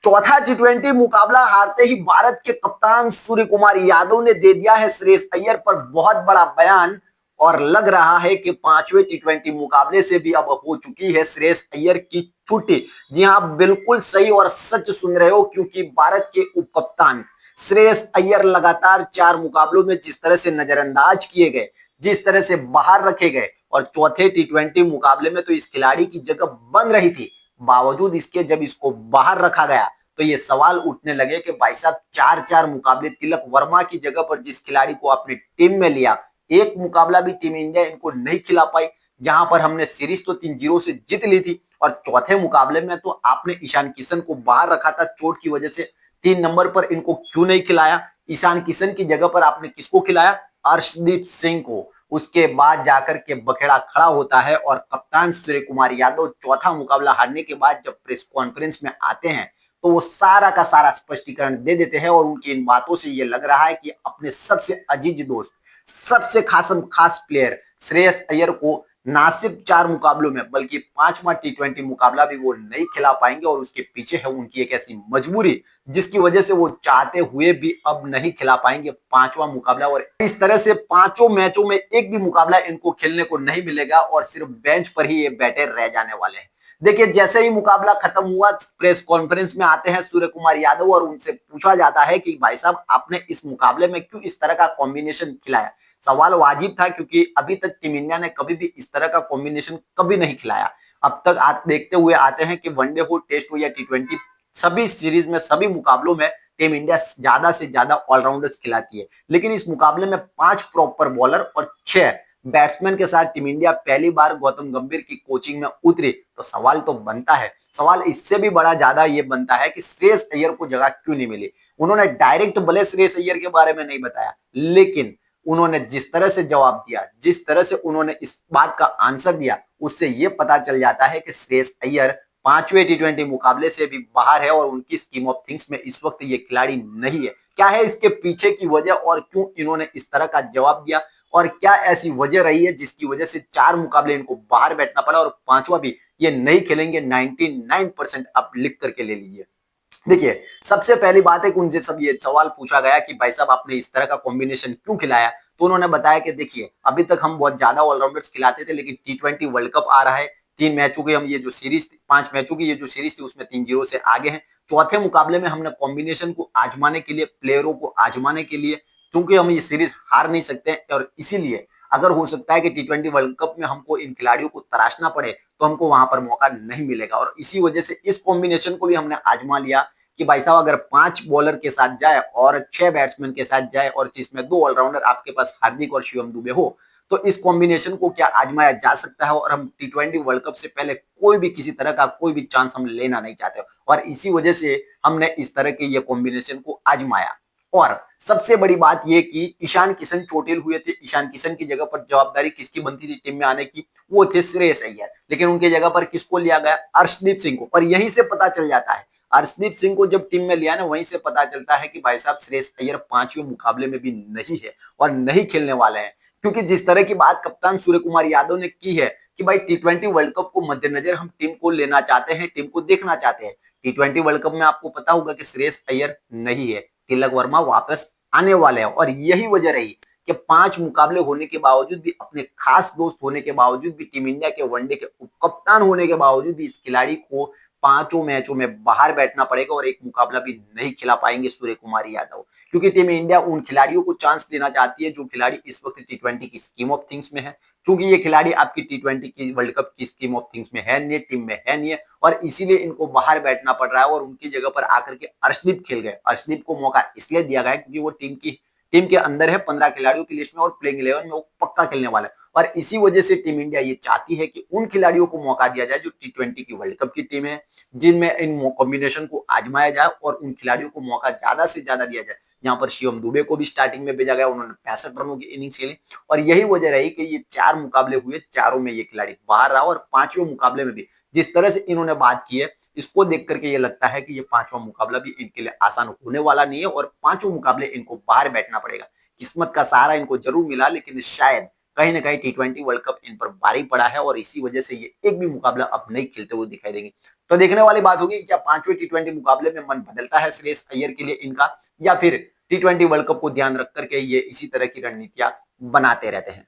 चौथा टी20 मुकाबला हारते ही भारत के कप्तान सूर्य कुमार यादव ने दे दिया है श्रेयस अय्यर पर बहुत बड़ा बयान। और लग रहा है कि पांचवें टी20 मुकाबले से भी अब हो चुकी है श्रेयस अय्यर की छुट्टी। जी हां, बिल्कुल सही और सच सुन रहे हो, क्योंकि भारत के उप कप्तान श्रेयस अय्यर लगातार 4 मुकाबलों में जिस तरह से नजरअंदाज किए गए, जिस तरह से बाहर रखे गए, और चौथे टी20 मुकाबले में तो इस खिलाड़ी की जगह बन रही थी, बावजूद इसके जब इसको बाहर रखा गया तो ये सवाल उठने लगे कि भाई साहब 4-4 मुकाबले तिलक वर्मा की जगह पर जिस खिलाड़ी को आपने टीम में लिया, एक मुकाबला भी टीम इंडिया इनको नहीं खिला पाई, जहां पर हमने सीरीज तो 3-0 से जीत ली थी। और चौथे मुकाबले में तो आपने ईशान किशन को बाहर रखा था चोट की वजह से, 3 नंबर पर इनको क्यों नहीं खिलाया? ईशान किशन की जगह पर आपने किसको खिलाया? अर्शदीप सिंह को। उसके बाद जाकर के बखेड़ा खड़ा होता है और कप्तान सूर्य कुमार यादव चौथा मुकाबला हारने के बाद जब प्रेस कॉन्फ्रेंस में आते हैं तो वो सारा का सारा स्पष्टीकरण दे देते हैं। और उनकी इन बातों से ये लग रहा है कि अपने सबसे अजीज दोस्त, सबसे खास प्लेयर श्रेयस अय्यर को ना सिर्फ 4 मुकाबलों में बल्कि 5वां टी20 मुकाबला भी वो नहीं खिला पाएंगे। और उसके पीछे है उनकी एक ऐसी मजबूरी जिसकी वजह से वो चाहते हुए भी अब नहीं खिला पाएंगे 5वां मुकाबला। और इस तरह से 5 मैचों में एक भी मुकाबला इनको खेलने को नहीं मिलेगा और सिर्फ बेंच पर ही ये बैठे रह जाने वाले हैं। देखिए, जैसे ही मुकाबला खत्म हुआ, प्रेस कॉन्फ्रेंस में आते हैं सूर्य कुमार यादव और उनसे पूछा जाता है कि भाई साहब आपने इस मुकाबले में क्यों इस तरह का कॉम्बिनेशन खिलाया। सवाल वाजिब था, क्योंकि अभी तक टीम इंडिया ने कभी भी इस तरह का कॉम्बिनेशन कभी नहीं खिलाया। अब तक आप देखते हुए आते हैं कि वनडे हो, टेस्ट हो या टी20, सभी सीरीज में, सभी मुकाबलों में टीम इंडिया ज्यादा से ज्यादा ऑलराउंडर्स खिलाती है। लेकिन इस मुकाबले में 5 प्रॉपर बॉलर और 6 बैट्समैन के साथ टीम इंडिया पहली बार गौतम गंभीर की कोचिंग में उतरी। तो सवाल तो बनता है, सवाल इससे भी बड़ा ज्यादा ये बनता है कि श्रेयस अय्यर को जगह क्यों नहीं मिली। उन्होंने डायरेक्ट भले श्रेयस अय्यर के बारे में नहीं बताया, लेकिन उन्होंने जिस तरह से जवाब दिया, जिस तरह से उन्होंने इस बात का आंसर दिया, उससे यह पता चल जाता है कि श्रेयस अय्यर 5वें टी20 मुकाबले से भी बाहर है और उनकी स्कीम ऑफ थिंग्स में इस वक्त ये खिलाड़ी नहीं है। क्या है इसके पीछे की वजह और क्यों इन्होंने इस तरह का जवाब दिया, और क्या ऐसी वजह रही है जिसकी वजह से 4 मुकाबले इनको बाहर बैठना पड़ा और 5वां भी ये नहीं खेलेंगे? 99% आप लिख करके ले लीजिए। देखिए, सबसे पहली बात है कि उनसे सब ये सवाल पूछा गया कि भाई साहब आपने इस तरह का कॉम्बिनेशन क्यों खिलाया, तो उन्होंने बताया कि देखिए, अभी तक हम बहुत ज्यादा ऑलराउंडर्स खिलाते थे, लेकिन टी20 वर्ल्ड कप आ रहा है, 3 मैचों की हम ये जो सीरीज, 5 मैचों की ये जो सीरीज थी उसमें 3-0 से आगे हैं। चौथे मुकाबले में हमने कॉम्बिनेशन को आजमाने के लिए, प्लेयरों को आजमाने के लिए, क्योंकि हम ये सीरीज हार नहीं सकते, और इसीलिए अगर हो सकता है कि टी20 वर्ल्ड कप में हमको इन खिलाड़ियों को तराशना पड़े तो हमको वहां पर मौका नहीं मिलेगा। और इसी वजह से इस कॉम्बिनेशन को भी हमने आजमा लिया कि भाई साहब अगर 5 बॉलर के साथ जाए और 6 बैट्समैन के साथ जाए और जिसमें 2 ऑलराउंडर आपके पास हार्दिक और शिवम दुबे हो, तो इस कॉम्बिनेशन को क्या आजमाया जा सकता है। और हम टी20 वर्ल्ड कप से पहले कोई भी किसी तरह का कोई भी चांस हम लेना नहीं चाहते, और इसी वजह से हमने इस तरह के ये कॉम्बिनेशन को आजमाया। और सबसे बड़ी बात यह कि ईशान किशन चोटिल हुए थे, ईशान किशन की जगह पर जवाबदारी किसकी बनती थी टीम में आने की? वो थे श्रेयस अय्यर, लेकिन उनकी जगह पर किसको लिया गया? अर्शदीप सिंह को। और यहीं से पता चल जाता है, अर्शदीप सिंह को जब टीम में लिया ना, वहीं से पता चलता है कि भाई साहब श्रेयस अय्यर 5वें मुकाबले में भी नहीं है और नहीं खेलने वाले हैं। क्योंकि जिस तरह की बात कप्तान सूर्य कुमार यादव ने की है कि भाई टी20 वर्ल्ड कप को मद्देनजर हम टीम को लेना चाहते हैं, टीम को देखना चाहते हैं। टी20 वर्ल्ड कप में आपको पता होगा कि श्रेयस अय्यर नहीं है, तिलक वर्मा वापस आने वाले हैं। और यही वजह रही कि 5 मुकाबले होने के बावजूद भी, अपने खास दोस्त होने के बावजूद भी, टीम इंडिया के वनडे के उप कप्तान होने के बावजूद भी इस खिलाड़ी को 5 मैचों में बाहर बैठना पड़ेगा और एक मुकाबला भी नहीं खिला पाएंगे सूर्य कुमार यादव। क्योंकि टीम इंडिया उन खिलाड़ियों को चांस देना चाहती है जो खिलाड़ी इस वक्त टी20 की स्कीम ऑफ थिंग्स में है। क्योंकि ये खिलाड़ी आपकी टी20 की वर्ल्ड कप की स्कीम ऑफ थिंग्स में है नहीं, टीम में है नहीं है, और इसीलिए इनको बाहर बैठना पड़ रहा है। और उनकी जगह पर आकर के अर्शदीप खेल गए। अर्शदीप को मौका इसलिए दिया गया क्योंकि वो टीम के अंदर है, 15 खिलाड़ियों की लिस्ट में, और प्लेइंग 11 में वो पक्का खेलने वाला है। और इसी वजह से टीम इंडिया ये चाहती है कि उन खिलाड़ियों को मौका दिया जाए जो टी20 की वर्ल्ड कप की टीम है, जिनमें इन कॉम्बिनेशन को आजमाया जाए, और उन खिलाड़ियों को मौका ज्यादा से ज्यादा दिया जाए। जहां पर शिवम दुबे को भी स्टार्टिंग में भेजा गया, उन्होंने 65 रनों की इनिंग्स खेली। और यही वजह रही कि ये 4 मुकाबले हुए, चारों में ये खिलाड़ी बाहर रहा, और 5वें मुकाबले में भी जिस तरह से इन्होंने बात की है, इसको देख करके ये लगता है कि ये 5वां मुकाबला भी इनके लिए आसान होने वाला नहीं है और 5 मुकाबले इनको बाहर बैठना पड़ेगा। किस्मत का सहारा इनको जरूर मिला, लेकिन शायद कहीं ना कहीं T20 वर्ल्ड कप इन पर भारी पड़ा है और इसी वजह से ये एक भी मुकाबला अब नहीं खेलते हुए दिखाई देंगे। तो देखने वाली बात होगी कि क्या 5वें T20 मुकाबले में मन बदलता है श्रेयस अय्यर के लिए इनका, या फिर T20 वर्ल्ड कप को ध्यान रख करके ये इसी तरह की रणनीतियां बनाते रहते हैं।